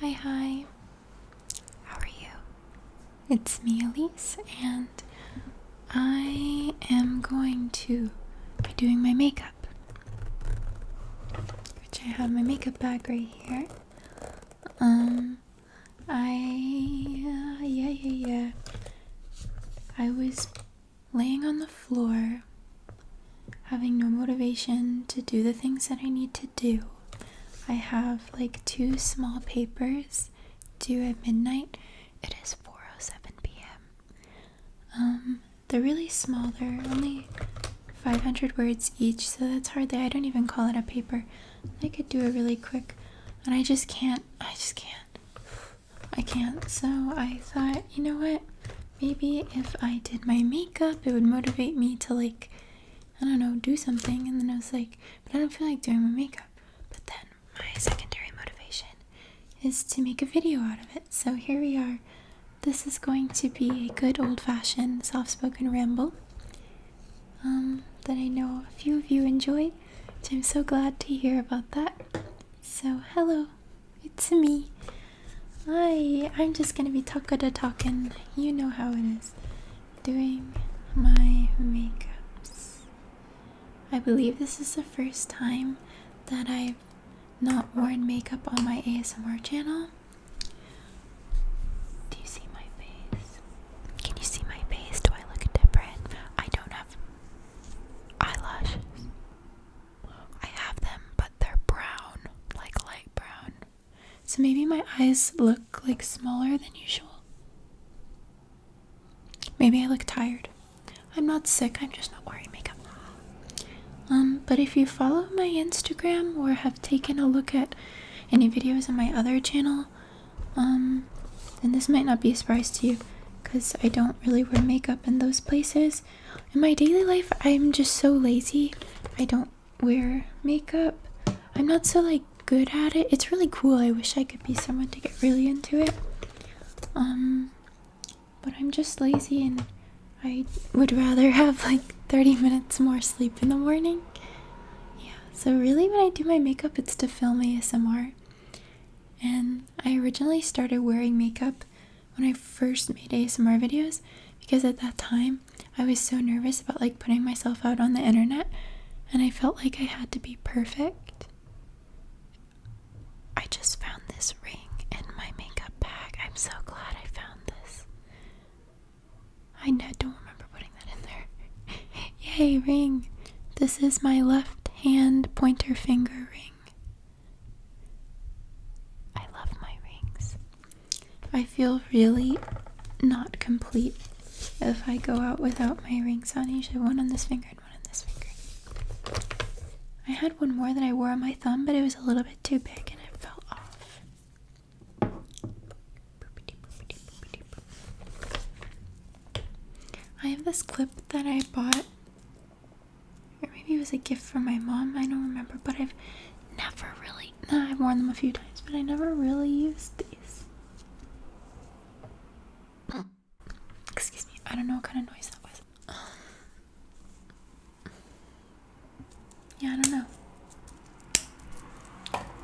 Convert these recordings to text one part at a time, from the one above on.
Hi, how are you? It's me, Elise, and I am going to be doing my makeup, which I have my makeup bag right here. I was laying on the floor, having no motivation to do the things that I need to do. I have like 2 small papers due at midnight. It is 4:07 p.m. They're really small. They're only 500 words each, so that's hardly, I don't even call it a paper. I could do it really quick, and I can't. So I thought, you know what? Maybe if I did my makeup, it would motivate me to, like, I don't know, do something. And then I was like, but I don't feel like doing my makeup. But then my secondary motivation is to make a video out of it. So here we are. This is going to be a good old-fashioned soft-spoken ramble that I know a few of you enjoy, which I'm so glad to hear about that. So hello, it's me. I'm just gonna be talking, you know how it is, doing my makeups. I believe this is the first time that I've not worn makeup on my ASMR channel. Do you see my face? Can you see my face? Do I look different? I don't have eyelashes. I have them, but they're brown, like light brown. So maybe my eyes look like smaller than usual. Maybe I look tired. I'm not sick, I'm just not wearing makeup. But if you follow my Instagram or have taken a look at any videos on my other channel, then this might not be a surprise to you, because I don't really wear makeup in those places. In my daily life, I'm just so lazy. I don't wear makeup. I'm not so, like, good at it. It's really cool. I wish I could be someone to get really into it. But I'm just lazy, and I would rather have like 30 minutes more sleep in the morning. Yeah, so really when I do my makeup, it's to film ASMR. And I originally started wearing makeup when I first made ASMR videos, because at that time I was so nervous about like putting myself out on the internet, and I felt like I had to be perfect. I just found this ring in my makeup bag. I'm so glad I found this. I don't remember putting that in there. Yay, ring! This is my left hand pointer finger ring. I love my rings. I feel really not complete if I go out without my rings on. Usually one on this finger and one on this finger. I had one more that I wore on my thumb, but it was a little bit too big and it fell off. I have this clip that I bought, or maybe it was a gift from my mom, I don't remember, but I've worn them a few times, but I never really used these. Excuse me, I don't know what kind of noise that was. Yeah, I don't know.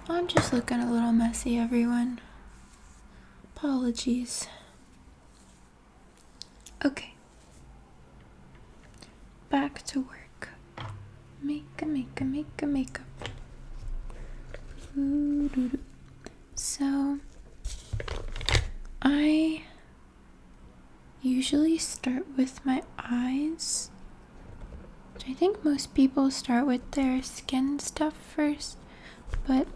I'm just looking a little messy, everyone. Apologies. Okay. Back to work. Makeup. So, I usually start with my eyes, which I think most people start with their skin stuff first, but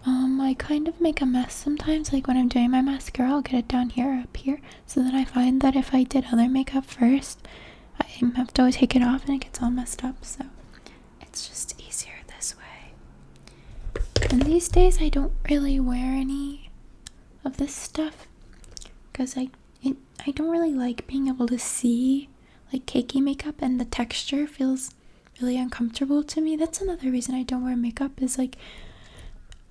I kind of make a mess sometimes. Like when I'm doing my mascara, I'll get it down here or up here, so that I find that if I did other makeup first, I have to always take it off and it gets all messed up, so it's just easier this way. And these days I don't really wear any of this stuff, because I don't really like being able to see like cakey makeup, and the texture feels really uncomfortable to me. That's another reason I don't wear makeup, is like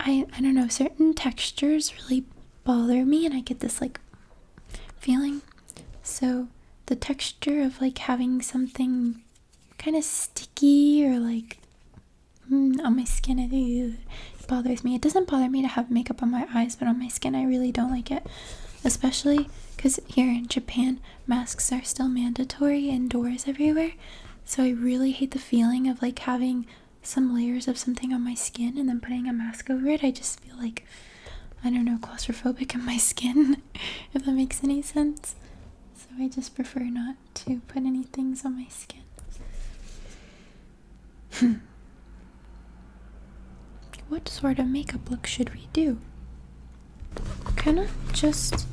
I don't know, certain textures really bother me, and I get this like feeling. So the texture of like having something kind of sticky or like On my skin, it bothers me. It doesn't bother me to have makeup on my eyes, but on my skin, I really don't like it. Especially because here in Japan, masks are still mandatory indoors everywhere. So I really hate the feeling of like having some layers of something on my skin and then putting a mask over it. I just feel like, I don't know, claustrophobic in my skin, if that makes any sense. So I just prefer not to put any things on my skin. What sort of makeup look should we do? Kinda just,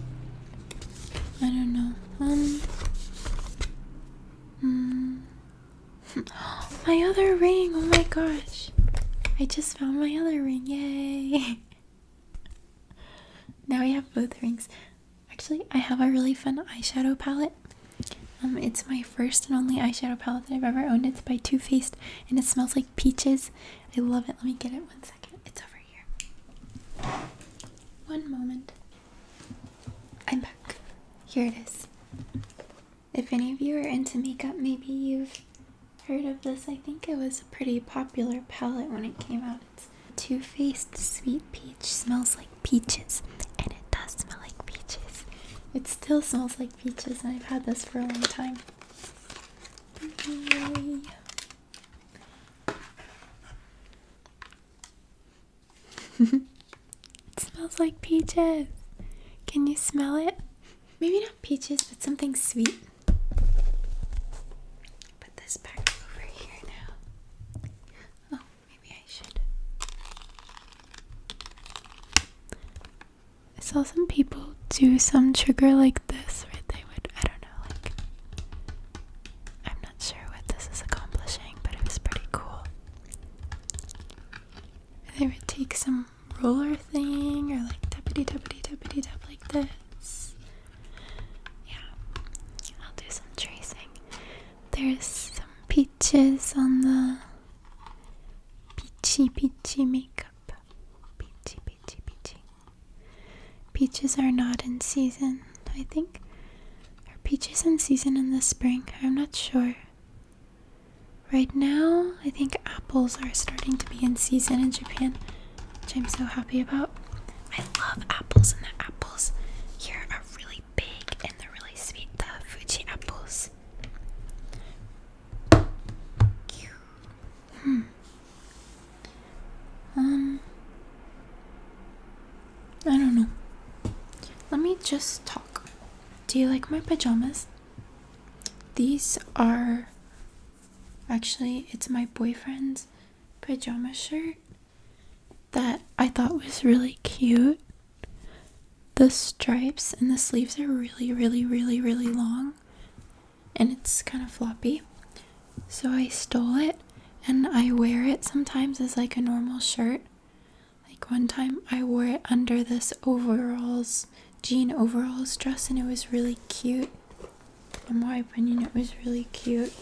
I don't know. My other ring, oh my gosh. I just found my other ring, yay. Now we have both rings. Actually, I have a really fun eyeshadow palette. It's my first and only eyeshadow palette that I've ever owned. It's by Too Faced and it smells like peaches. I love it. Let me get it 1 second. It's over here. One moment. I'm back. Here it is. If any of you are into makeup, maybe you've heard of this. I think it was a pretty popular palette when it came out. It's Too Faced Sweet Peach. Smells like peaches. And it does smell like peaches. It still smells like peaches, and I've had this for a long time. Yay. It smells like peaches. Can you smell it? Maybe not peaches, but something sweet. Put this back over here now. Oh, maybe I should. I saw some people do some trigger like this, where they would, I don't know, like, I'm not sure what this is accomplishing, but it was pretty cool. They would take some roller thing, or like tappity tappity tappity tap like this. Yeah, I'll do some tracing. There's some peaches on the peachy makeup. Peachy. Peaches are not in season, I think. Are peaches in season in the spring? I'm not sure. Right now, I think apples are starting to be in season in Japan, which I'm so happy about. I love apples, and the apples here are really big and they're really sweet. The Fuji apples. I don't know. Let me just talk. Do you like my pajamas? These are actually, it's my boyfriend's pajama shirt that I thought was really cute. The stripes and the sleeves are really long, and it's kind of floppy. So I stole it and I wear it sometimes as like a normal shirt. Like one time I wore it under this jean overalls dress, and it was really cute. In my opinion, it was really cute.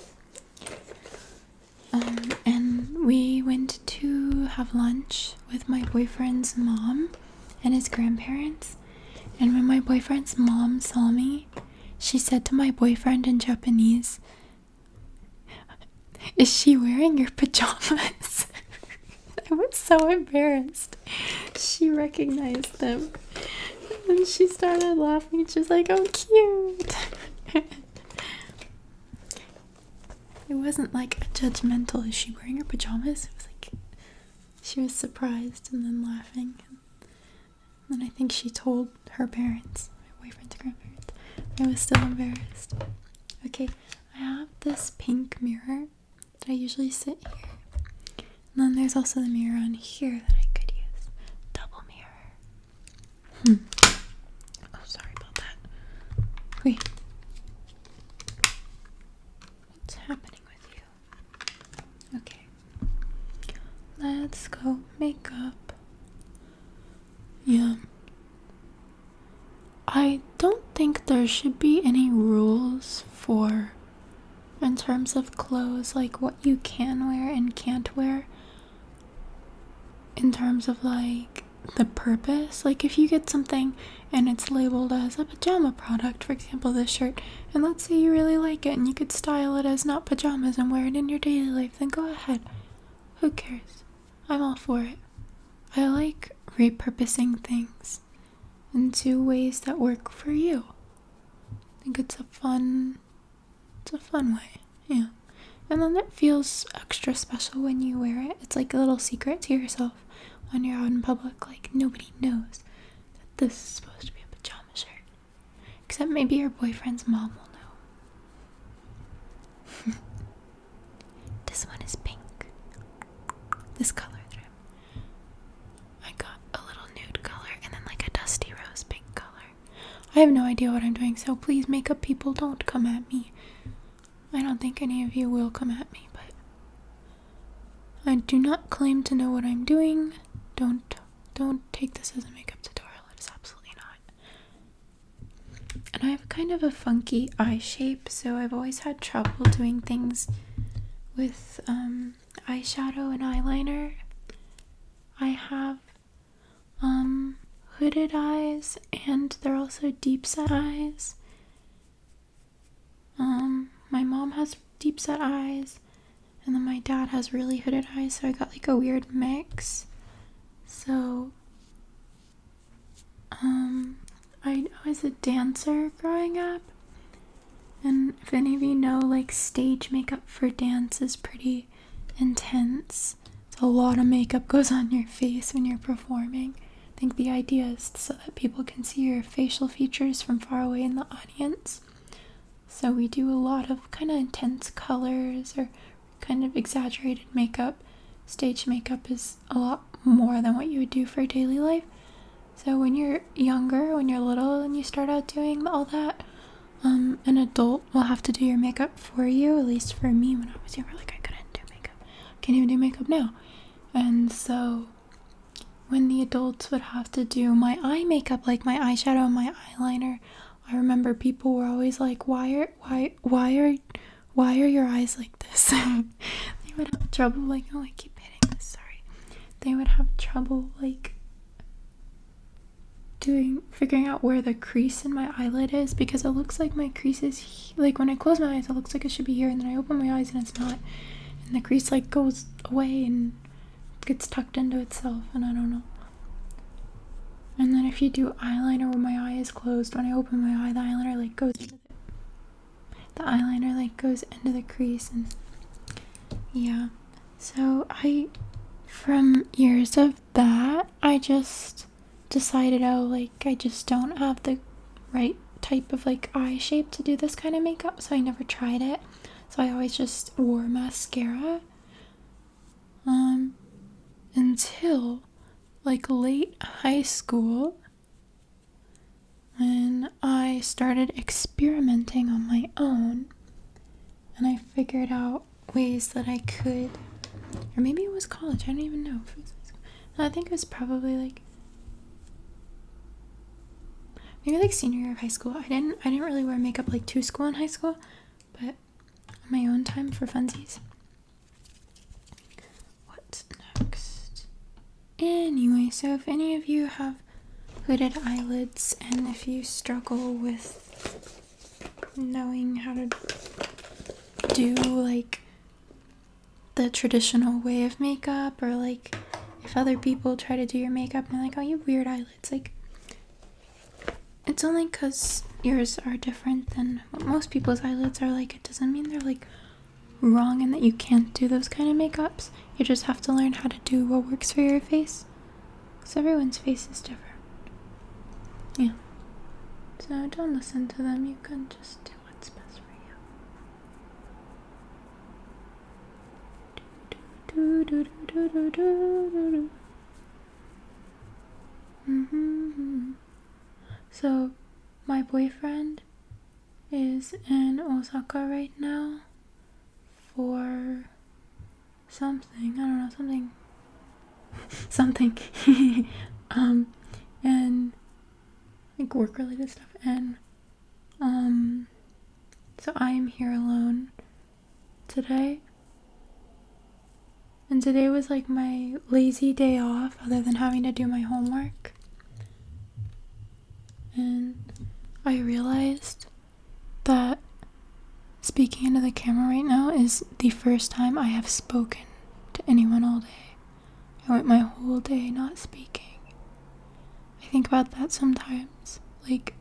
And we went to have lunch with my boyfriend's mom and his grandparents. And when my boyfriend's mom saw me, she said to my boyfriend in Japanese, "Is she wearing your pajamas?" I was so embarrassed. She recognized them. And she started laughing. She's like, "Oh, cute." It wasn't like a judgmental, "Is she wearing her pajamas?" It was like, she was surprised and then laughing. And then I think she told her parents, my boyfriend's grandparents. I was still embarrassed. Okay, I have this pink mirror that I usually sit here. And then there's also the mirror on here that I could use. Double mirror. Oh, sorry about that. Wait. What's happening with you? Okay. Let's go makeup. Yeah. I don't think there should be any rules in terms of clothes, like what you can wear and can't wear. In terms of like the purpose, like if you get something and it's labeled as a pajama product, for example this shirt, and let's say you really like it and you could style it as not pajamas and wear it in your daily life, then go ahead. Who cares? I'm all for it. I like repurposing things into ways that work for you. I think it's a fun way, yeah. And then it feels extra special when you wear it. It's like a little secret to yourself when you're out in public. Like, nobody knows that this is supposed to be a pajama shirt. Except maybe your boyfriend's mom will know. This one is pink. This color trim. I got a little nude color and then like a dusty rose pink color. I have no idea what I'm doing, so please, makeup people, don't come at me. I don't think any of you will come at me, but I do not claim to know what I'm doing. Don't take this as a makeup tutorial. It is absolutely not. And I have kind of a funky eye shape, so I've always had trouble doing things with eyeshadow and eyeliner. I have hooded eyes, and they're also deep set eyes. My mom has deep set eyes, and then my dad has really hooded eyes, so I got like a weird mix. So I was a dancer growing up, and if any of you know, like, stage makeup for dance is pretty intense. It's a lot of makeup goes on your face when you're performing. I think the idea is so that people can see your facial features from far away in the audience. So we do a lot of kind of intense colors or kind of exaggerated makeup. Stage makeup is a lot more than what you would do for daily life. So when you're younger, when you're little and you start out doing all that, an adult will have to do your makeup for you. At least for me, when I was younger, like, I couldn't do makeup. I can't even do makeup now. And so when the adults would have to do my eye makeup, like my eyeshadow and my eyeliner, I remember people were always like, why are your eyes like this? They would have trouble, like, oh, I keep hitting this, sorry. They would have trouble, like, figuring out where the crease in my eyelid is, because it looks like my crease is, like, when I close my eyes, it looks like it should be here, and then I open my eyes and it's not. And the crease, like, goes away and gets tucked into itself, and I don't know. And then if you do eyeliner when my eye is closed, when I open my eye, the eyeliner like goes into the crease, and yeah. So from years of that, I just decided, I just don't have the right type of like eye shape to do this kind of makeup, so I never tried it. So I always just wore mascara until like late high school, when I started experimenting on my own, and I figured out ways that I could, or maybe it was college, I don't even know if it was, I think it was probably like maybe like senior year of high school. I didn't really wear makeup like to school in high school, but on my own time for funsies. What's next? Anyway, so if any of you have hooded eyelids, and if you struggle with knowing how to do like the traditional way of makeup, or like if other people try to do your makeup and they're like, oh, you have weird eyelids, like, it's only because yours are different than what most people's eyelids are like. It doesn't mean they're like wrong and that you can't do those kind of makeups. You just have to learn how to do what works for your face, because everyone's face is different. Yeah. So don't listen to them. You can just do what's best for you. So my boyfriend is in Osaka right now for something, I don't know, something and like work related stuff, and so I'm here alone today, and today was like my lazy day off other than having to do my homework. And I realized that speaking into the camera right now is the first time I have spoken to anyone all day. I went my whole day not speaking. I think about that sometimes. Like,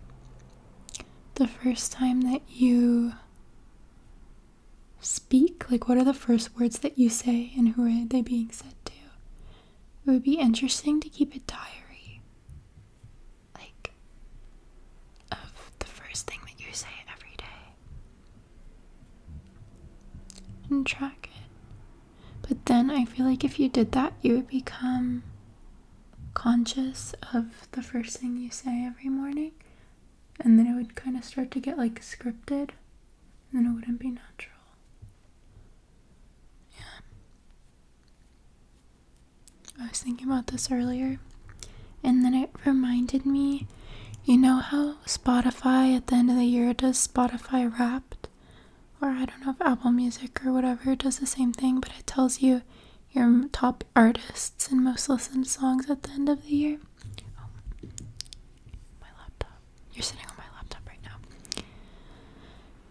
the first time that you speak, like, what are the first words that you say and who are they being said to? It would be interesting to keep a diary, like, of the first thing that you say every day and track it. But then I feel like if you did that, you would become conscious of the first thing you say every morning, and then it would kind of start to get like scripted, and then it wouldn't be natural. Yeah. I was thinking about this earlier, and then it reminded me, you know how Spotify at the end of the year does Spotify Wrapped? Or I don't know if Apple Music or whatever does the same thing, but it tells you your top artists and most listened songs at the end of the year. Oh, my laptop. You're sitting on my laptop right now.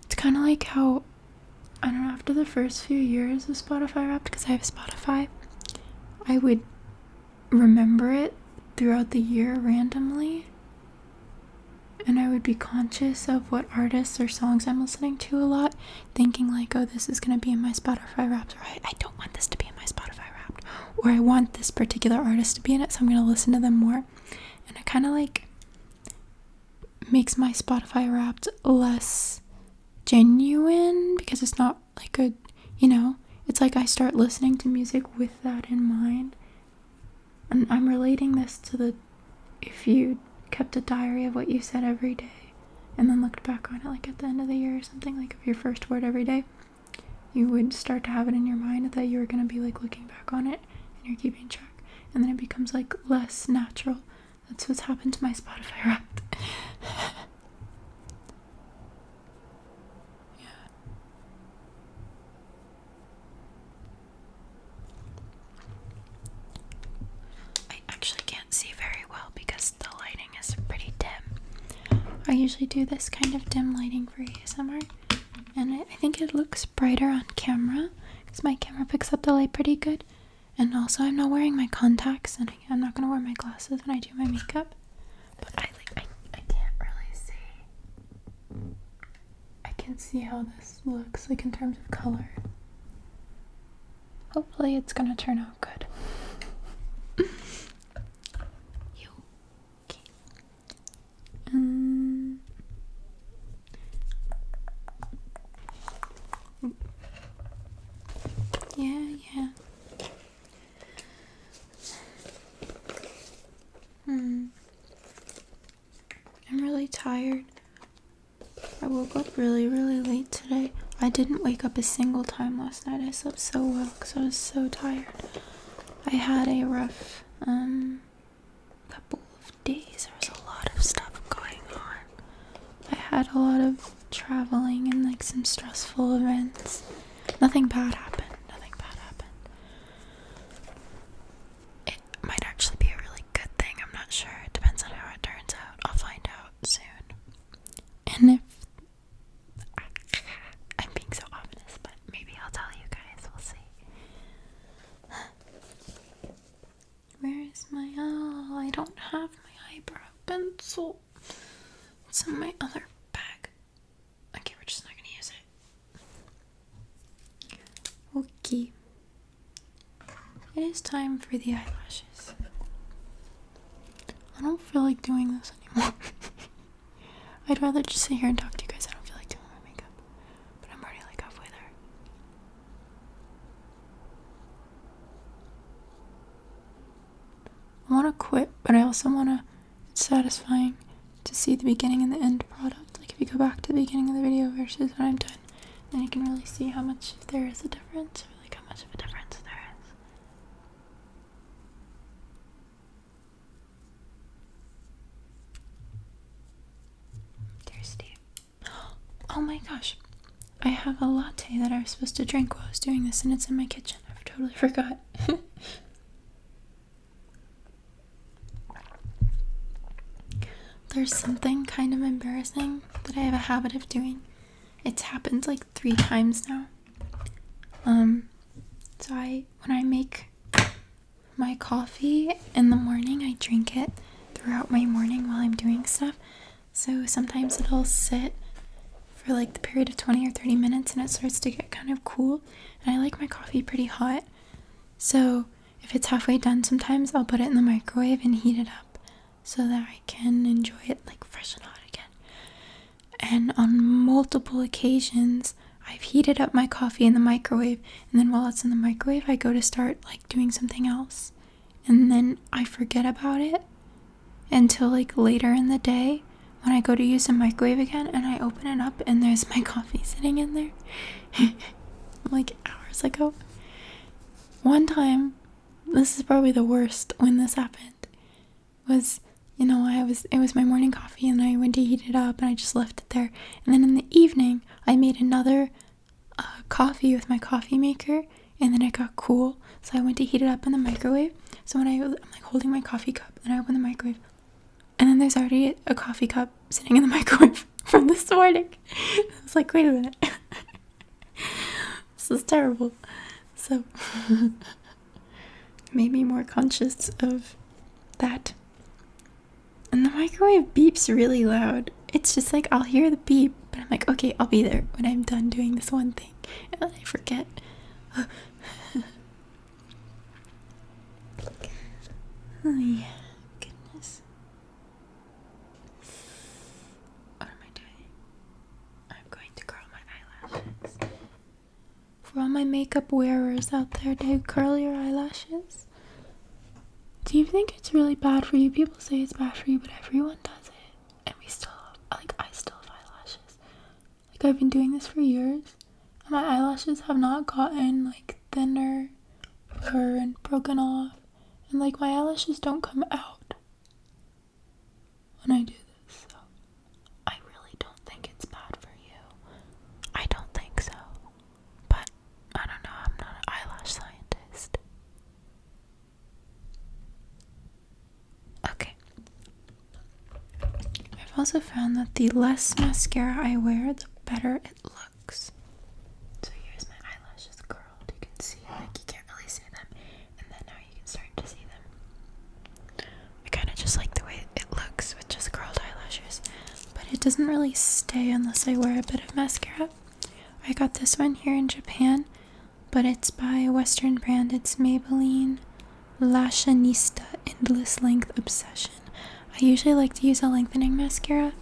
It's kind of like how, I don't know, after the first few years of Spotify Wrapped, because I have Spotify, I would remember it throughout the year randomly, and I would be conscious of what artists or songs I'm listening to a lot, thinking like, oh, this is going to be in my Spotify Wrapped, or I don't want this to be in my Spotify Wrapped, or I want this particular artist to be in it, so I'm going to listen to them more. And it kind of like makes my Spotify Wrapped less genuine, because it's not like a, you know, it's like I start listening to music with that in mind. And I'm relating this to the, if you kept a diary of what you said every day and then looked back on it like at the end of the year or something, like of your first word every day, you would start to have it in your mind that you were going to be like looking back on it and you're keeping track, and then it becomes like less natural. That's what's happened to my Spotify Wrapped. Yeah. I actually can't see very well because the lighting is pretty dim. I usually do this kind of dim lighting for ASMR, and I think it looks brighter on camera because my camera picks up the light pretty good. And also, I'm not wearing my contacts, and I'm not gonna wear my glasses when I do my makeup. But I can't really see. I can see how this looks like in terms of color. Hopefully, it's gonna turn out good. Yeah. I'm really tired. I woke up really late today. I didn't wake up a single time last night. I slept so well because I was so tired. I had a rough couple of days. There was a lot of stuff going on. I had a lot of traveling and like some stressful events. Nothing bad happened. It might actually be a really good thing. I'm not sure. It depends on how it turns out. I'll find out soon. And if I'm being so ominous, but maybe I'll tell you guys. We'll see. Where is my... Oh, I don't have my eyebrow pencil. It's in my other bag. Okay, we're just not gonna use it. Okay. It is time for the eyelashes. I don't feel like doing this anymore. I'd rather just sit here and talk to you guys. I don't feel like doing my makeup. But I'm already like halfway there. I want to quit, but I also want to... It's satisfying to see the beginning and the end product. Like if you go back to the beginning of the video versus when I'm done, then you can really see how much if there is a difference, or like how much of a difference there is. Thirsty. Oh my gosh. I have a latte that I was supposed to drink while I was doing this, and it's in my kitchen. I've totally forgot. There's something kind of embarrassing that I have a habit of doing. It's happened like 3 times now. So when I make my coffee in the morning, I drink it throughout my morning while I'm doing stuff. So sometimes it'll sit for like the period of 20 or 30 minutes and it starts to get kind of cool. And I like my coffee pretty hot. So if it's halfway done, sometimes I'll put it in the microwave and heat it up so that I can enjoy it like fresh and hot again. And on multiple occasions, I've heated up my coffee in the microwave, and then while it's in the microwave, I go to start like doing something else. And then I forget about it until like later in the day when I go to use the microwave again, and I open it up and there's my coffee sitting in there like hours ago. One time, this is probably the worst when this happened, was, it was my morning coffee and I went to heat it up and I just left it there. And then in the evening, I made another coffee with my coffee maker, and then it got cool. So I went to heat it up in the microwave. So when I'm like holding my coffee cup and I open the microwave, and then there's already a coffee cup sitting in the microwave from this morning. I was like, wait a minute. This is terrible. So made me more conscious of that. And the microwave beeps really loud. It's just like I'll hear the beep, but I'm like, okay, I'll be there when I'm done doing this one thing. And then I forget. Oh yeah, goodness. What am I doing? I'm going to curl my eyelashes. For all my makeup wearers out there, do you curl your eyelashes? Do you think it's really bad for you? People say it's bad for you, but everyone does it. And I still have eyelashes. Like, I've been doing this for years, and my eyelashes have not gotten like thinner or broken off. And like, my eyelashes don't come out when I do this, so I really don't think it's bad for you. I don't think so. But I don't know, I'm not an eyelash scientist. Okay. I've also found that the less mascara I wear, the better it looks. So here's my eyelashes curled. You can see, like, you can't really see them. And then now you can start to see them. I kind of just like the way it looks with just curled eyelashes. But it doesn't really stay unless I wear a bit of mascara. I got this one here in Japan, but it's by a Western brand. It's Maybelline Lashanista Endless Length Obsession. I usually like to use a lengthening mascara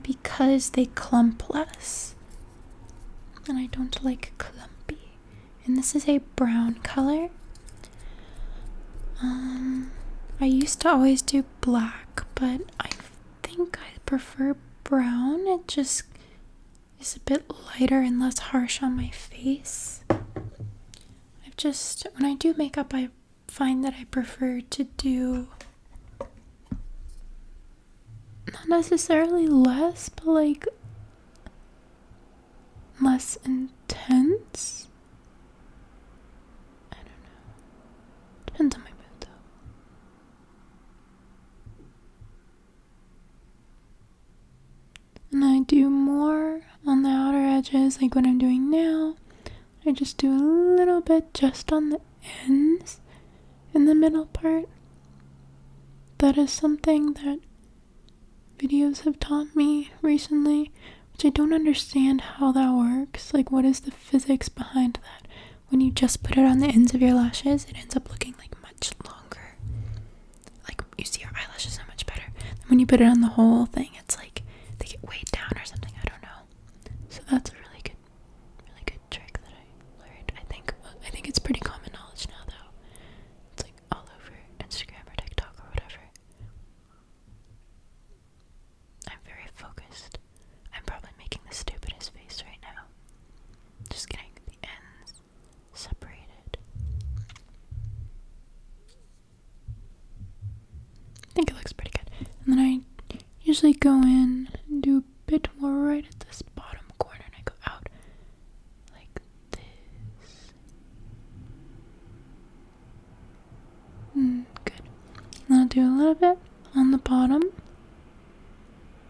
because they clump less, and I don't like clumpy. And this is a brown color. I used to always do black, but I think I prefer brown. It just is a bit lighter and less harsh on my face. When I do makeup, I find that I prefer to do not necessarily less, but like less intense. I don't know. Depends on my mood though. And I do more on the outer edges, like what I'm doing now. I just do a little bit just on the ends in the middle part. That is something that videos have taught me recently, which I don't understand how that works. Like, what is the physics behind that? When you just put it on the ends of your lashes, it ends up looking like much longer. Like, you see your eyelashes so much better. And when you put it on the whole thing, it's like they get weighed down or something. I don't know. So that's a really good trick that I learned. I think it's pretty common knowledge now, though. It's like all over Instagram or TikTok or whatever. I'm very focused. I'm probably making the stupidest face right now. Just getting the ends separated. I think it looks pretty good. And then I usually go in and do a bit more right at this bottom corner, and I go out like this. Good. And I'll do a little bit on the bottom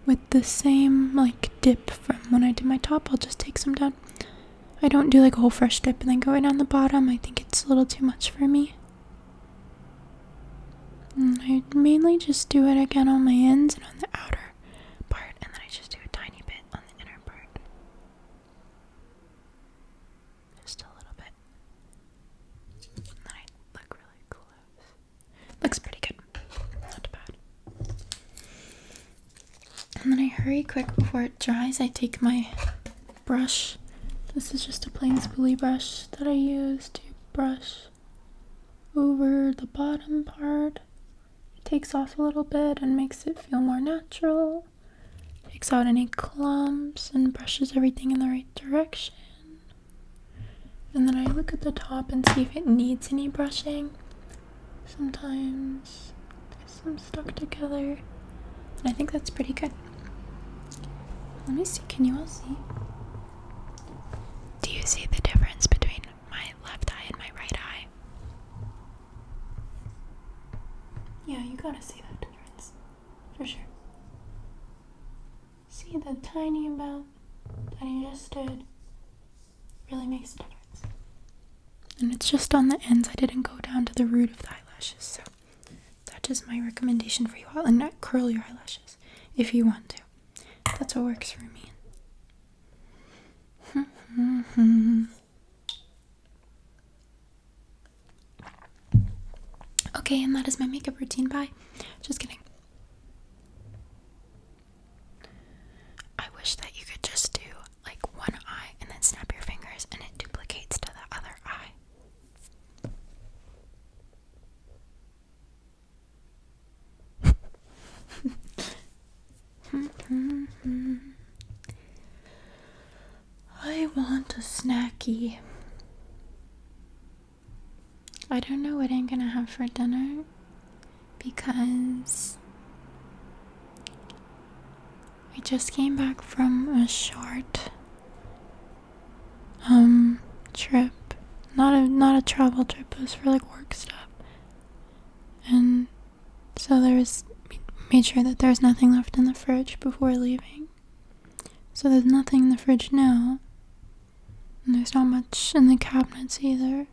with the same like dip from when I did my top. I'll just take some down. I don't do like a whole fresh dip and then go right on the bottom. I think it's a little too much for me. I mainly just do it again on my ends and on the outer part, and then I just do a tiny bit on the inner part. Just a little bit. And then I look really close. Looks pretty good. Not bad. And then I hurry quick before it dries. I take my brush. This is just a plain spoolie brush that I use to brush over the bottom part. It takes off a little bit and makes it feel more natural. Takes out any clumps and brushes everything in the right direction. And then I look at the top and see if it needs any brushing. Sometimes there's some stuck together. And I think that's pretty good. Let me see, can you all see? Do you see the difference between my left eye and my right eye? Yeah, you gotta see that difference. For sure. See the tiny amount that I just did really makes a difference. And it's just on the ends. I didn't go down to the root of the eyelashes, so that's just my recommendation for you all. And not curl your eyelashes if you want to. That's what works for me. Okay, and that is my makeup routine. Bye. Just kidding. I wish that you could just do like one eye and then snap your fingers and it duplicates to the other eye. I want a snacky. I don't know what I'm gonna have for dinner because we just came back from a short trip. Not a travel trip, it was for like work stuff. And so made sure that there's nothing left in the fridge before leaving. So there's nothing in the fridge now. And there's not much in the cabinets either.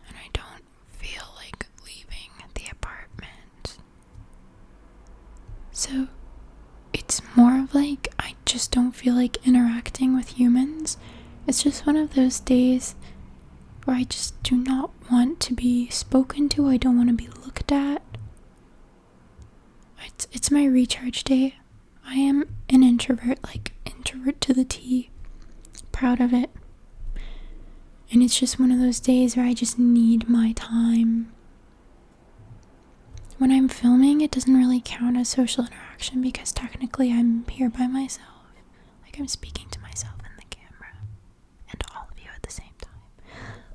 And I don't feel like leaving the apartment. So it's more of like I just don't feel like interacting with humans. It's just one of those days where I just do not want to be spoken to. I don't want to be looked at. It's my recharge day. I am an introvert, like introvert to the T. Proud of it. And it's just one of those days where I just need my time. When I'm filming, it doesn't really count as social interaction because technically I'm here by myself. Like I'm speaking to myself in the camera and all of you at the same time.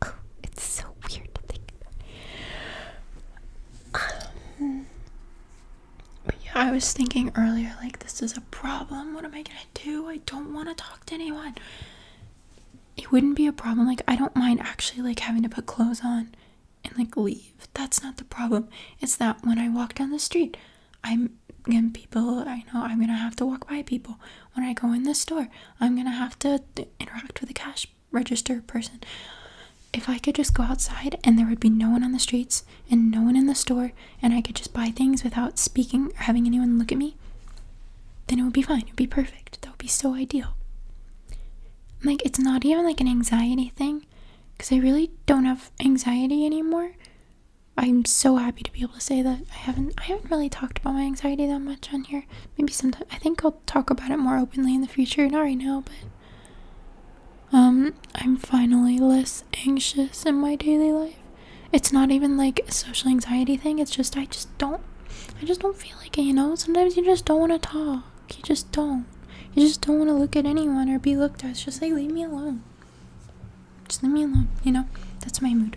Oh, it's so weird to think about. But yeah, I was thinking earlier, like, this is a problem. What am I gonna do? I don't want to talk to anyone. It wouldn't be a problem. Like, I don't mind actually, like, having to put clothes on and, like, leave. That's not the problem. It's that when I walk down the street, I'm gonna have to walk by people. When I go in the store, I'm gonna have to interact with a cash register person. If I could just go outside and there would be no one on the streets and no one in the store and I could just buy things without speaking or having anyone look at me, then it would be fine. It would be perfect. That would be so ideal. Like, it's not even like an anxiety thing because I really don't have anxiety anymore. I'm so happy to be able to say that I haven't really talked about my anxiety that much on here. Maybe sometime. I think I'll talk about it more openly in the future. Not right now, but I'm finally less anxious in my daily life. It's not even like a social anxiety thing. It's just I just don't feel like it, you know? Sometimes you just don't want to talk. You just don't. You just don't want to look at anyone or be looked at. It's just like, leave me alone. Just leave me alone, you know? That's my mood.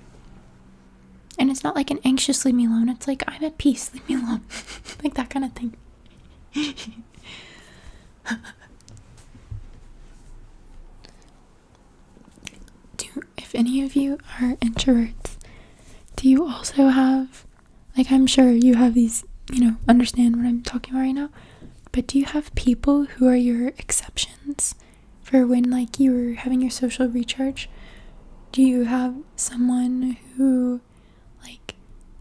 And it's not like an anxious leave me alone. It's like, I'm at peace, leave me alone. Like that kind of thing. If any of you are introverts, do you also have, like, I'm sure you have these, you know, understand what I'm talking about right now, but do you have people who are your exceptions for when, like, you're having your social recharge? Do you have someone who, like,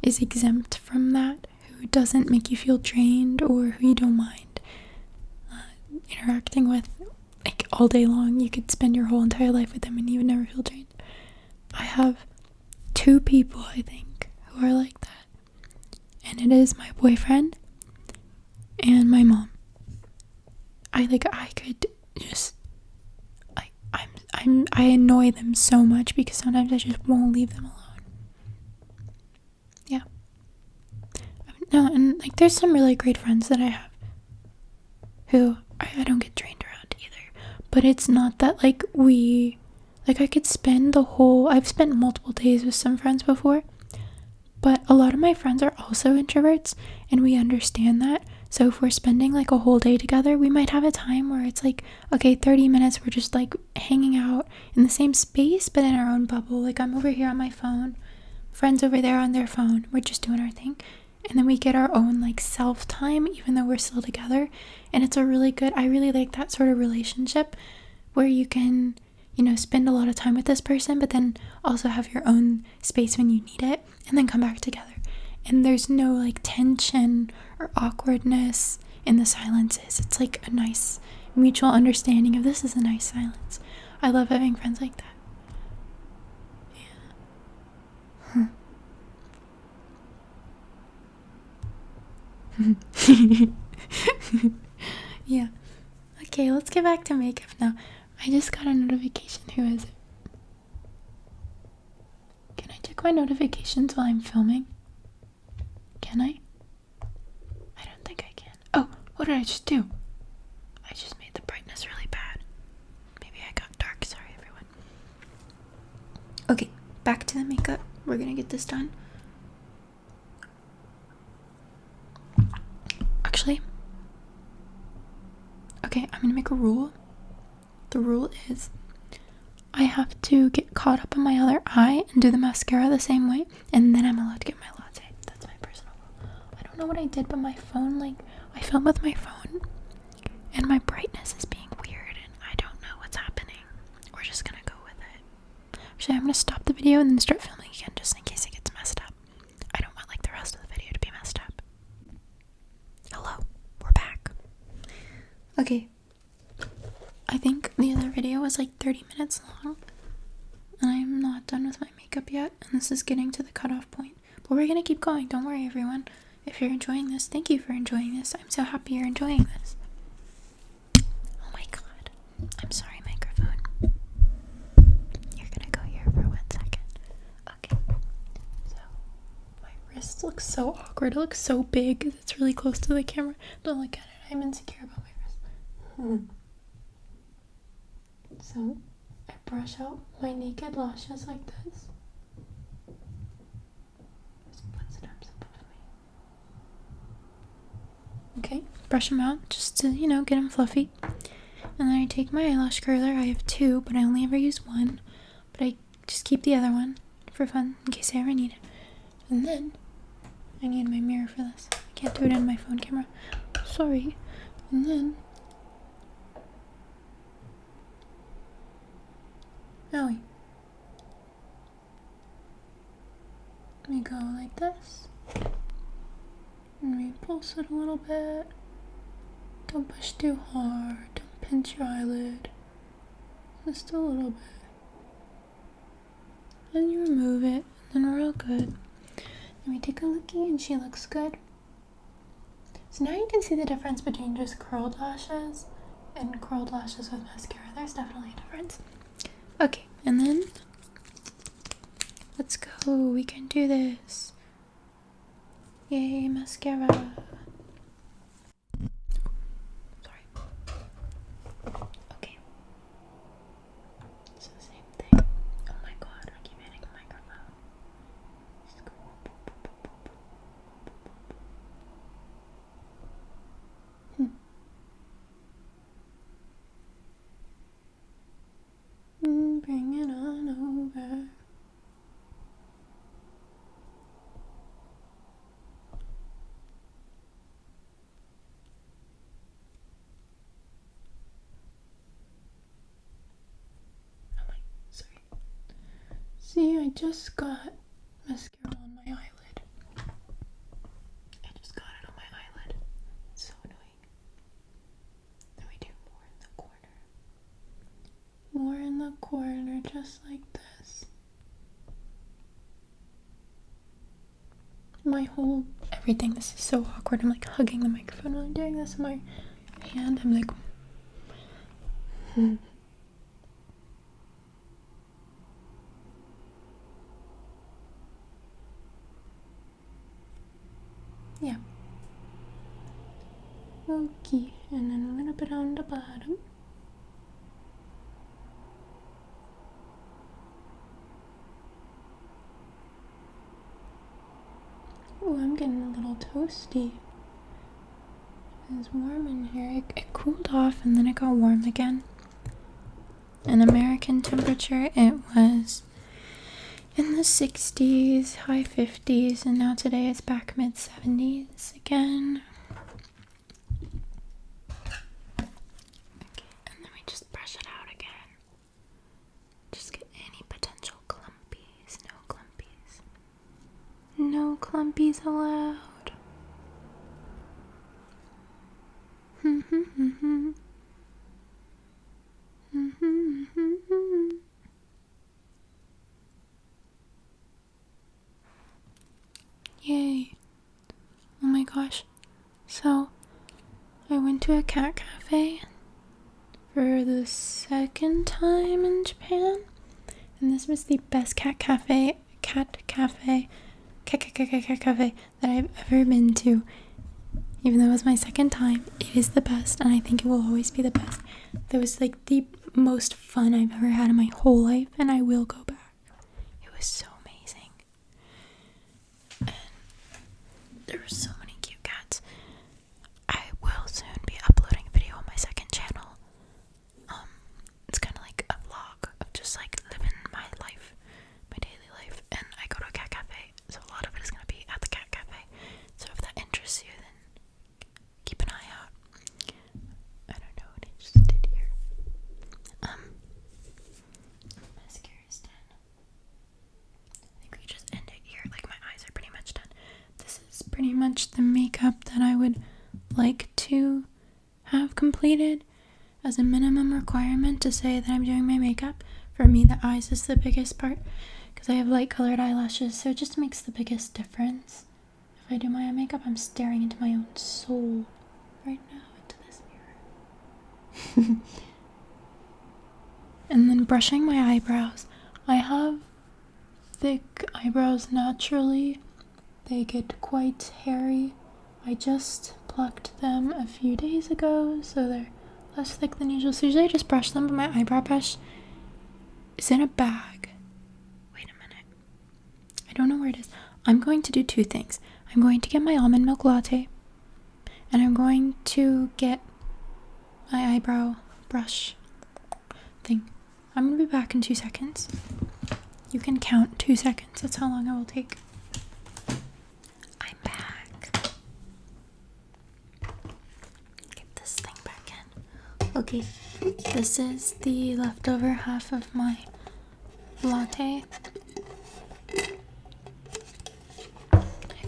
is exempt from that, who doesn't make you feel drained, or who you don't mind interacting with like all day long. You could spend your whole entire life with them and you would never feel drained. I have 2 people, I think, who are like that, and it is my boyfriend and my mom. I could just, I annoy them so much because sometimes I just won't leave them alone. Yeah. No, and like there's some really great friends that I have who I don't get drained around either. But it's not that like I could spend I've spent multiple days with some friends before, but a lot of my friends are also introverts and we understand that. So if we're spending like a whole day together, we might have a time where it's like, okay, 30 minutes, we're just like hanging out in the same space, but in our own bubble. Like I'm over here on my phone, friends over there on their phone, we're just doing our thing. And then we get our own like self time, even though we're still together. And it's a really good, I really like that sort of relationship where you can, spend a lot of time with this person, but then also have your own space when you need it and then come back together. And there's no like tension or awkwardness in the silences. It's like a nice mutual understanding of this is a nice silence. I love having friends like that. Yeah. Yeah. Okay, let's get back to makeup now. I just got a notification. Who is it? Can I check my notifications while I'm filming? Can I? I don't think I can. Oh, what did I just do? I just made the brightness really bad. Maybe I got dark. Sorry, everyone. Okay, back to the makeup. We're gonna get this done. Actually, okay, I'm gonna make a rule. The rule is I have to get caught up on my other eye and do the mascara the same way, and then I'm allowed to get my latte. That's my personal rule. I don't know what I did, but my phone, I film with my phone, and my brightness is being weird, and I don't know what's happening. We're just gonna go with it. Actually, I'm gonna stop the video and then start filming again, just in case it gets messed up. I don't want, the rest of the video to be messed up. Hello, we're back. Okay. I think the other video was 30 minutes long, and I'm not done with my makeup yet, and this is getting to the cutoff point. But we're gonna keep going, don't worry everyone. If you're enjoying this, thank you for enjoying this. I'm so happy you're enjoying this. Oh my god. I'm sorry, microphone. You're gonna go here for 1 second. Okay. So, my wrist looks so awkward. It looks so big because it's really close to the camera. Don't look at it. I'm insecure about my wrist. So, I brush out my naked lashes like this. Just footsteps above me. Okay, brush them out just to, get them fluffy. And then I take my eyelash curler. I have 2, but I only ever use 1. But I just keep the other one for fun in case I ever need it. And then, I need my mirror for this. I can't do it in my phone camera. Sorry. And then, Ellie. We go like this. And we pulse it a little bit. Don't push too hard. Don't pinch your eyelid. Just a little bit. And you remove it. And then we're all good. Then we take a lookie and she looks good. So now you can see the difference between just curled lashes and curled lashes with mascara. There's definitely a difference. Okay, and then let's go. We can do this. Yay, mascara. Sorry. Okay. So same thing. Oh my god, I keep hitting the microphone. Just go. Bring it on over. Oh my, sorry. See, I just got mascara on my eyelid. corner just like this. My whole everything, this is so awkward. I'm like hugging the microphone while I'm doing this in my hand. I'm like yeah. Okay, and then a little bit on the bottom. Oh, I'm getting a little toasty. It's warm in here. It cooled off and then it got warm again. In American temperature, it was in the 60s, high 50s, and now today it's back mid 70s again. Okay, and then we just brush it out again. Just get any potential clumpies. No clumpies. No clumpies allowed. Yay. Oh my gosh. So, I went to a cat cafe for the second time in Japan. And this was the best cat cafe that I've ever been to. Even though it was my second time, it is the best, and I think it will always be the best. That was like the most fun I've ever had in my whole life, and I will go back. It was so amazing. And there were so many cute cats. I will soon be uploading a video on my second channel. It's kind of like a vlog of just like living my life, my daily life, and I go to a cat cafe, so a lot of it is going to be at the cat cafe. So if that interests you, then keep an eye out. I don't know what I just did here. Mascara's done. I think we just end it here. Like, my eyes are pretty much done. This is pretty much the makeup that I would like to have completed as a minimum requirement to say that I'm doing my makeup. For me, the eyes is the biggest part because I have light colored eyelashes, so it just makes the biggest difference. If I do my eye makeup, I'm staring into my own soul right now, into this mirror. And then brushing my eyebrows. I have thick eyebrows naturally. They get quite hairy. I just plucked them a few days ago, so they're less thick than usual. So usually I just brush them, but my eyebrow brush is in a bag. Wait a minute. I don't know where it is. I'm going to do two things. I'm going to get my almond milk latte, and I'm going to get my eyebrow brush thing. I'm going to be back in 2 seconds. You can count 2 seconds. That's how long it will take. I'm back. Get this thing back in. Okay, this is the leftover half of my latte.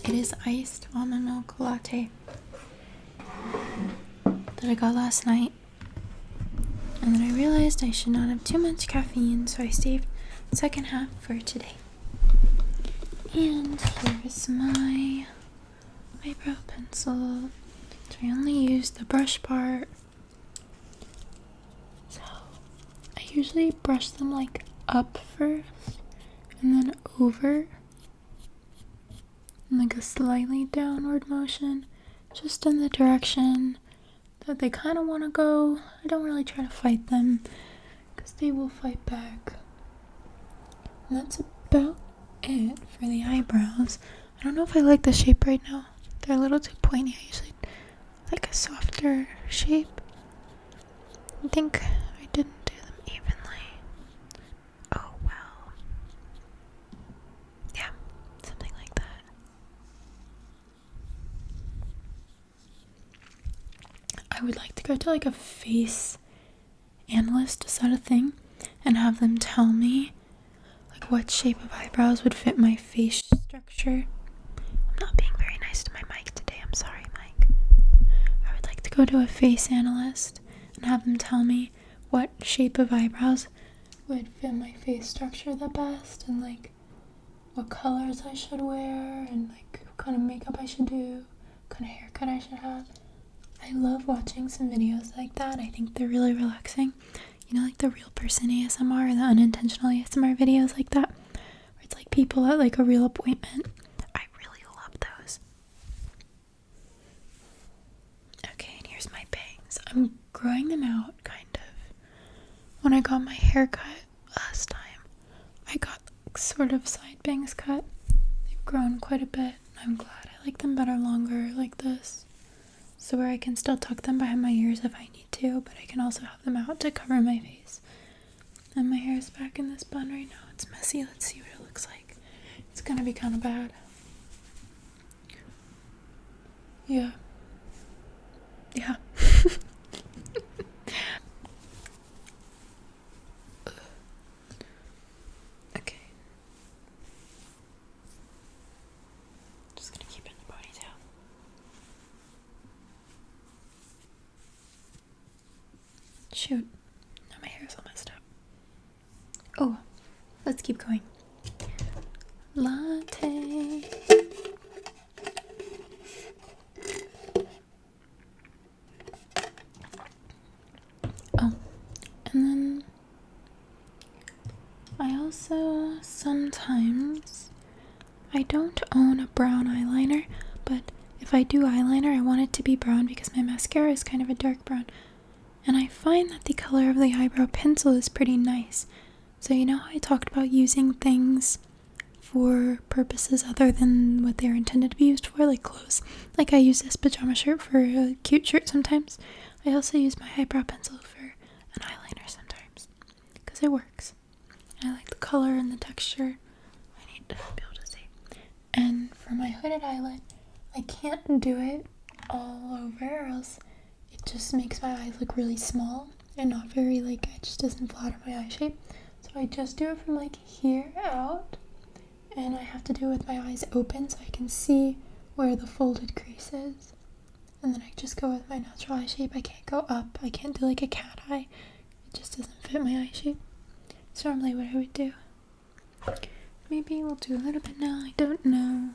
It is iced almond milk latte that I got last night. And then I realized I should not have too much caffeine, so I saved the second half for today. And here's my eyebrow pencil. So I only use the brush part. So I usually brush them like up first and then over. In like a slightly downward motion, just in the direction that they kind of want to go. I don't really try to fight them because they will fight back. And that's about it for the eyebrows. I don't know if I like the shape right now. They're a little too pointy. I usually like a softer shape. I think I didn't do them evenly. Oh well. Yeah, something like that. I would like to go to like a face analyst, is that a thing? And have them tell me like what shape of eyebrows would fit my face structure. I'm not being very nice to my mic today. I'm sorry, Mike. I would like to go to a face analyst and have them tell me what shape of eyebrows would fit my face structure the best, and like what colors I should wear, and like what kind of makeup I should do, what kind of haircut I should have. I love watching some videos like that. I think they're really relaxing. You know, like the real person ASMR or the unintentional ASMR videos like that, where it's like people at like a real appointment. I really love those. Okay, and here's my bangs. I'm growing them out, kind of. When I got my hair cut last time, I got sort of side bangs cut. They've grown quite a bit. I'm glad. I like them better longer like this. So where I can still tuck them behind my ears if I need to, but I can also have them out to cover my face. And my hair is back in this bun right now. It's messy. Let's see what it looks like. It's gonna be kind of bad. Yeah. Yeah. Okay. Just gonna keep it in the ponytail. Shoot. Now my hair is all messed up. Oh, let's keep going. Latte. Oh, and then I also sometimes, I don't own a brown eyeliner, but if I do eyeliner, I want it to be brown because my mascara is kind of a dark brown. And I find that the color of the eyebrow pencil is pretty nice. So you know how I talked about using things for purposes other than what they're intended to be used for, like clothes? Like I use this pajama shirt for a cute shirt sometimes. I also use my eyebrow pencil for an eyeliner sometimes, because it works. And I like the color and the texture. I need to be able to see. And for my hooded eyelid, I can't do it all over or else it just makes my eyes look really small and not very, like, it just doesn't flatter my eye shape. So I just do it from like here out, and I have to do it with my eyes open so I can see where the folded crease is. And then I just go with my natural eye shape. I can't go up. I can't do like a cat eye. It just doesn't fit my eye shape. It's normally what I would do. Maybe we'll do a little bit now. I don't know.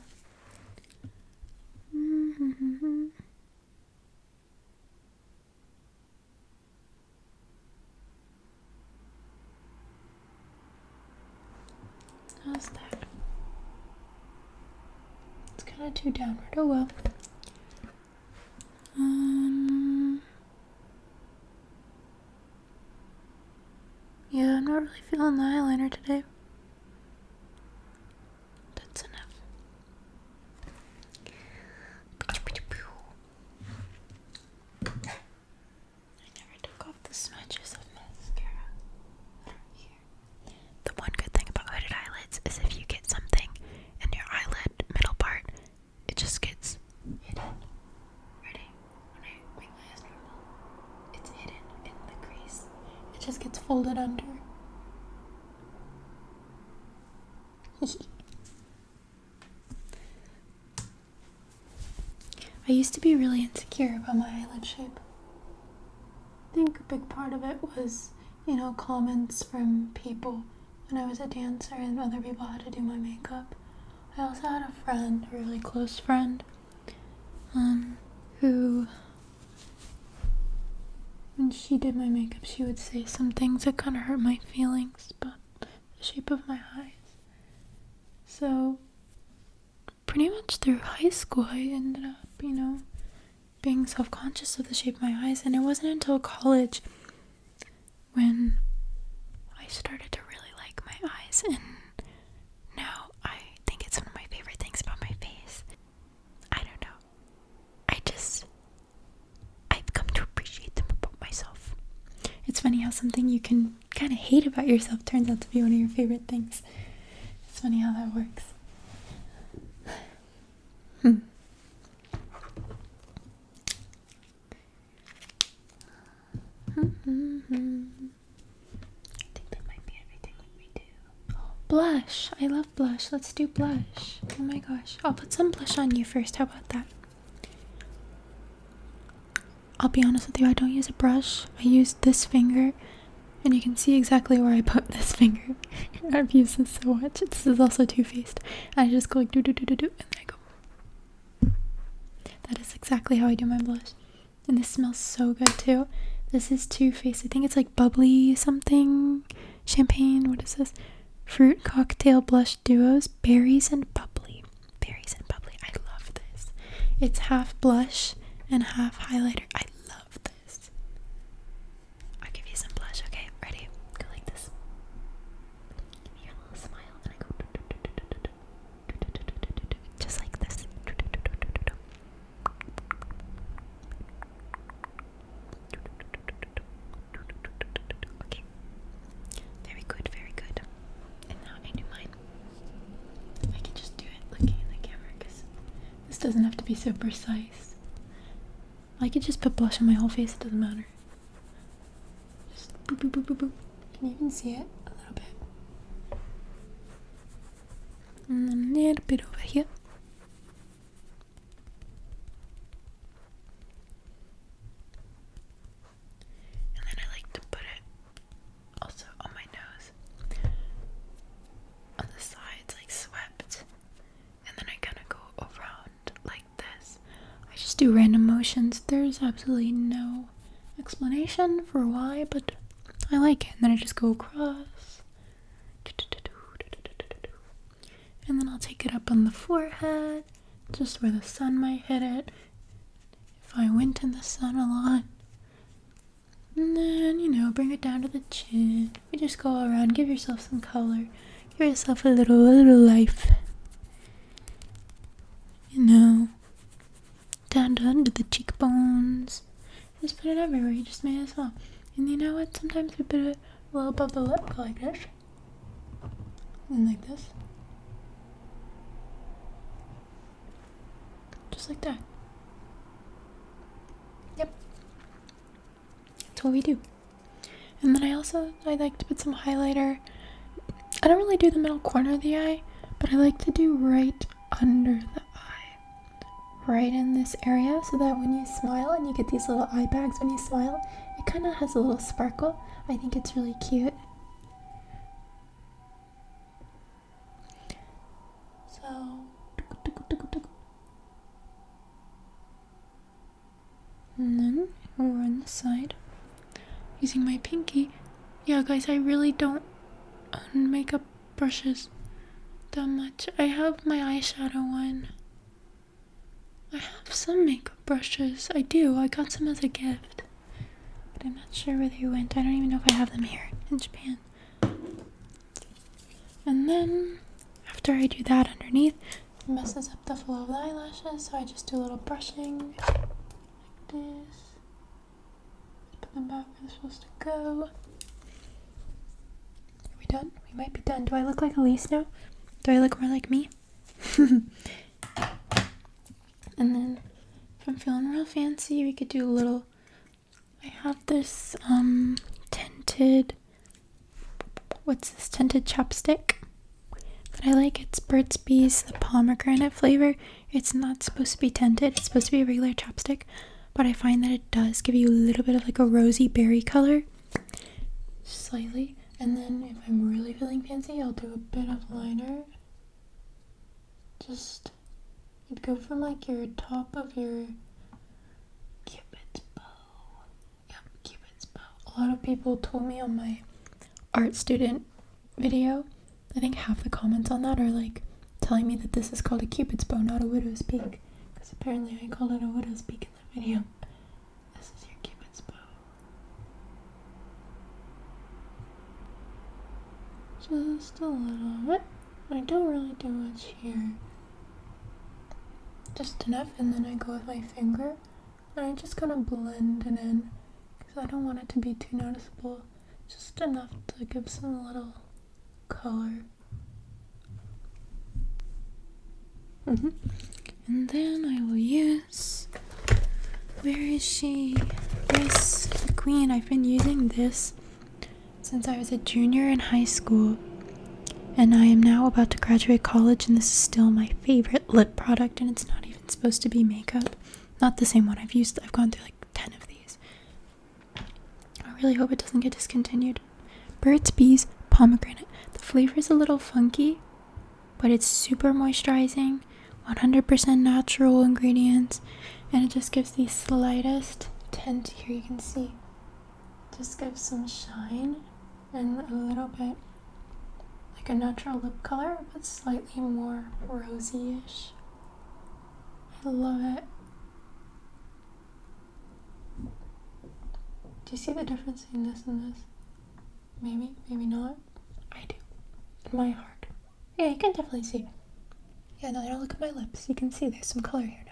How's that? It's kind of too downward. Oh well. Yeah, I'm not really feeling the eyeliner today. That's enough. I never took off the smudges of mascara. Here. The one good thing about hooded eyelids is if you get something in your eyelid middle part, it just gets hidden. Ready? When I make my eyes normal, it's hidden in the crease. It just gets folded under. I used to be really insecure about my eyelid shape. I think a big part of it was, you know, comments from people when I was a dancer and other people had to do my makeup. I also had a friend, a really close friend, who, when she did my makeup, she would say some things that kind of hurt my feelings about the shape of my eyes. So, pretty much through high school, I ended up, you know, being self-conscious of the shape of my eyes, and it wasn't until college when I started to really like my eyes, and now I think it's one of my favorite things about my face. I don't know. I've come to appreciate them about myself. It's funny how something you can kind of hate about yourself turns out to be one of your favorite things. It's funny how that works. I think that might be everything that we do. Blush. I love blush. Let's do blush. Oh my gosh. I'll put some blush on you first. How about that? I'll be honest with you. I don't use a brush. I use this finger And you can see exactly where I put this finger. I've used this so much. This is also Too Faced. I just go like do do do do do, and then I go. That is exactly how I do my blush. And this smells so good too. This is Too Faced. I think it's like bubbly something. Champagne. What is this? Fruit Cocktail Blush Duos. Berries and bubbly. Berries and bubbly. I love this. It's half blush and half highlighter. I love this. I'll give you some blush, okay? Ready? Go like this. Give me your little smile, and I go just like this. Okay. Very good, very good. And now I do mine. I can just do it looking in the camera because this doesn't have to be so precise. I could just put blush on my whole face, it doesn't matter. Just boop, boop, boop, boop, boop. Can you even see it? A little bit. And then a little bit over here. And then I like to put it also on my nose. On the sides, like swept. And then I kind of go around like this. I just do random motions. There's absolutely no explanation for why, but I like it. And then I just go across. And then I'll take it up on the forehead, just where the sun might hit it. If I went in the sun a lot. And then, bring it down to the chin. You just go around, give yourself some color. Give yourself a little life. Down to under the cheekbones. Just put it everywhere. You just may as well. And you know what? Sometimes we put it a little above the lip, like this. And like this. Just like that. Yep. That's what we do. And then I like to put some highlighter. I don't really do the middle corner of the eye, but I like to do right under the eye. Right in this area, so that when you smile and you get these little eye bags when you smile, it kind of has a little sparkle. I think it's really cute. So, and then over on the side, using my pinky. Yeah, guys, I really don't own makeup brushes that much. I have my eyeshadow one. I have some makeup brushes. I do. I got some as a gift. But I'm not sure where they went. I don't even know if I have them here in Japan. And then, after I do that underneath, it messes up the flow of the eyelashes. So I just do a little brushing. Like this. Put them back where they're supposed to go. Are we done? We might be done. Do I look like Elise now? Do I look more like me? And then, if I'm feeling real fancy, we could do a little. I have this tinted. What's this? Tinted chapstick that I like. It's Burt's Bees, the pomegranate flavor. It's not supposed to be tinted. It's supposed to be a regular chapstick, but I find that it does give you a little bit of like a rosy berry color, slightly. And then, if I'm really feeling fancy, I'll do a bit of liner. Just. You'd go from like your top of your Cupid's bow. Yep, Cupid's bow. A lot of people told me on my art student video, I think half the comments on that are like telling me that this is called a Cupid's bow, not a widow's peak. Because apparently I called it a widow's peak in the video. This is your Cupid's bow. Just a little bit. I don't really do much here. Just enough, and then I go with my finger and I just kind of blend it in because I don't want it to be too noticeable. Just enough to give some little color. And then I will use, where is she? This Queen. I've been using this since I was a junior in high school. And I am now about to graduate college, and this is still my favorite lip product, and it's not even supposed to be makeup. Not the same one I've gone through like 10 of these. I really hope it doesn't get discontinued. Burt's Bees Pomegranate. The flavor is a little funky, but it's super moisturizing, 100% natural ingredients, and it just gives the slightest tint. Here you can see, just gives some shine and a little bit like a natural lip color, but slightly more rosy-ish. I love it. Do you see the difference between this and this? Maybe, maybe not. I do. In my heart. Yeah, you can definitely see. Yeah, now look at my lips. You can see there's some color here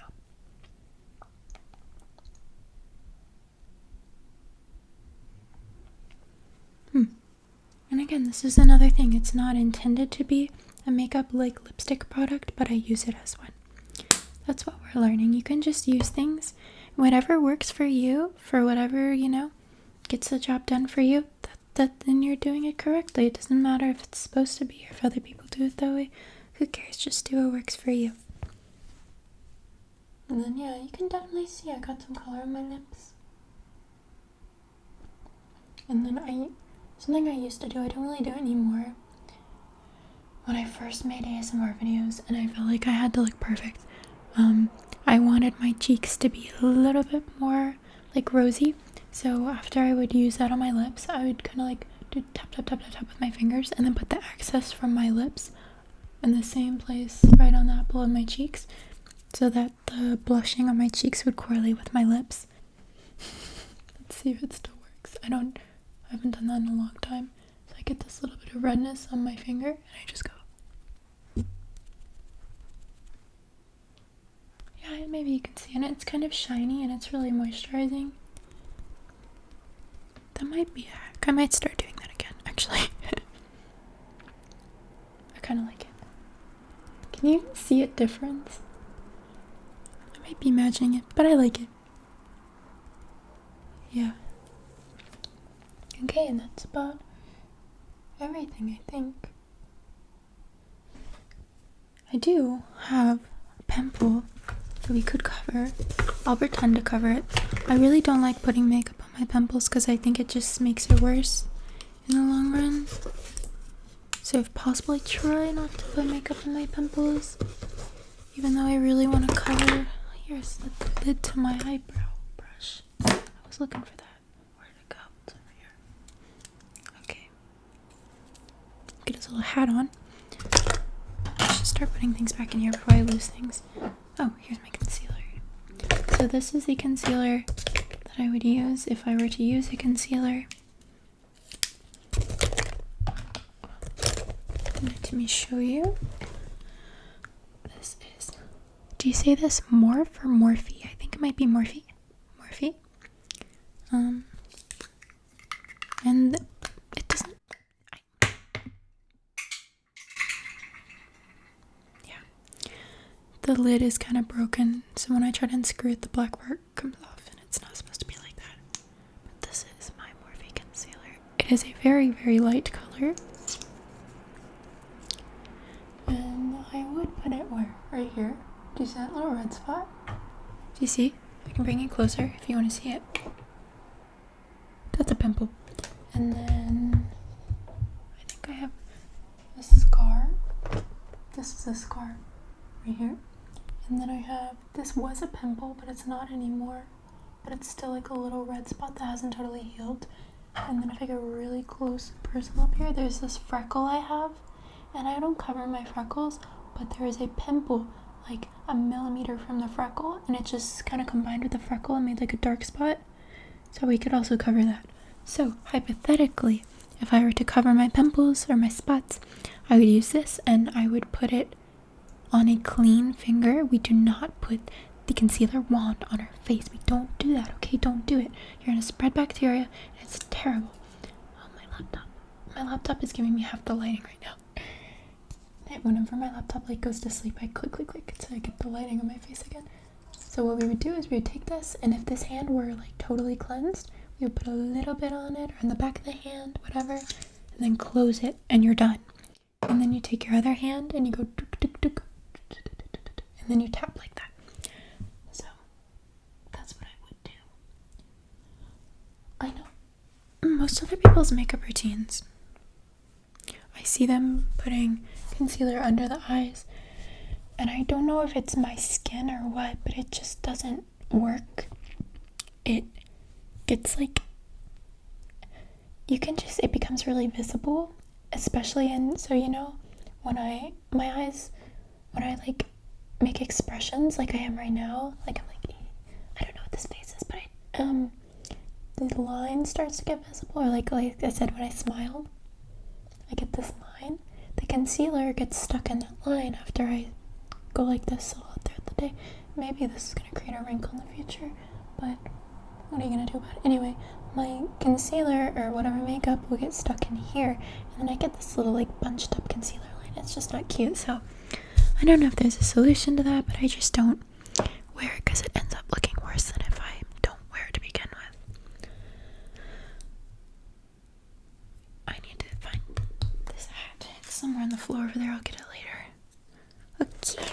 now. And again, this is another thing. It's not intended to be a makeup like lipstick product, but I use it as one. That's what we're learning. You can just use things, whatever works for you, for whatever, gets the job done for you, then you're doing it correctly. It doesn't matter if it's supposed to be or if other people do it that way. Who cares? Just do what works for you. And then, yeah, you can definitely see I got some color on my lips. And then something I used to do, I don't really do it anymore. When I first made ASMR videos and I felt like I had to look perfect, I wanted my cheeks to be a little bit more like rosy. So after I would use that on my lips, I would kind of like do tap with my fingers and then put the excess from my lips in the same place right on the apple of my cheeks, so that the blushing on my cheeks would correlate with my lips. Let's see if it still works. I haven't done that in a long time. So I get this little bit of redness on my finger and I just go. Yeah, maybe you can see, and it's kind of shiny and it's really moisturizing. That might be a hack. I might start doing that again, actually. I kind of like it. Can you see a difference? I might be imagining it, but I like it. Yeah. Okay, and that's about everything, I think. I do have a pimple that we could cover. I'll pretend to cover it. I really don't like putting makeup on my pimples because I think it just makes it worse in the long run. So if possible, I try not to put makeup on my pimples, even though I really want to cover. Here's the lid to my eyebrow brush. I was looking for that. Where'd it go? It's over here. Okay. Get his little hat on. I should start putting things back in here before I lose things. Oh, here's my concealer. So this is the concealer that I would use if I were to use a concealer. Let me show you. This is, do you say this Morph or Morphe? I think it might be Morphe. Morphe. And it doesn't, yeah. The lid is kind of broken, so when I try to unscrew it, the black part comes off, and it's not supposed to be like that. But this is my Morphe concealer. It is a very, very light color. And I would put it where? Right here. Do you see that little red spot? Do you see? I can bring it closer if you want to see it. That's a pimple. And then I think I have a scar. This is a scar right here. And then I have, this was a pimple, but it's not anymore. But it's still like a little red spot that hasn't totally healed. And then if I get really close and personal up here, there's this freckle I have. And I don't cover my freckles, but there is a pimple like a millimeter from the freckle, and it just kind of combined with the freckle and made like a dark spot. So we could also cover that. So hypothetically, if I were to cover my pimples or my spots, I would use this and I would put it on a clean finger. We do not put the concealer wand on our face. We don't do that, okay? Don't do it. You're gonna spread bacteria. It's terrible. Oh, my laptop. My laptop is giving me half the lighting right now. Whenever my laptop like goes to sleep, I click until I get the lighting on my face again. So what we would do is we would take this, and if this hand were like totally cleansed, we would put a little bit on it or on the back of the hand, whatever, and then close it, and you're done. And then you take your other hand and you go tuk, tuk, tuk, and then you tap like that. So that's what I would do. I know most other people's makeup routines see them putting concealer under the eyes, and I don't know if it's my skin or what, but it just doesn't work. It gets like, it becomes really visible, especially in, so you know, when I like make expressions like I am right now, like I'm like, I don't know what this face is, but the line starts to get visible, or like I said, when I smile, I get this line. The concealer gets stuck in that line after I go like this all throughout the day. Maybe this is gonna create a wrinkle in the future, but what are you gonna do about it? Anyway, my concealer or whatever makeup will get stuck in here, and then I get this little like bunched up concealer line. It's just not cute, so I don't know if there's a solution to that, but I just don't wear it because it ends up looking worse than if I don't wear it to begin with. I need to find this hat. It's somewhere on the floor over there. I'll get it later. Okay.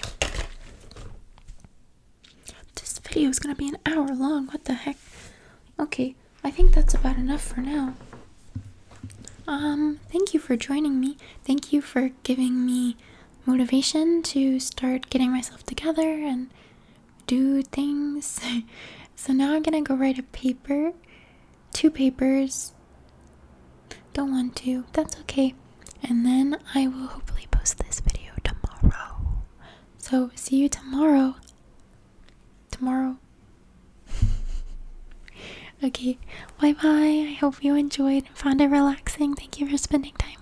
This video is gonna be an hour long. What the heck? Okay, I think that's about enough for now. Thank you for joining me. Thank you for giving me motivation to start getting myself together and do things. So now I'm gonna go write a paper. 2 papers. Don't want to. That's okay. And then I will hopefully post this video tomorrow. So see you tomorrow. Okay, bye bye. I hope you enjoyed and found it relaxing. Thank you for spending time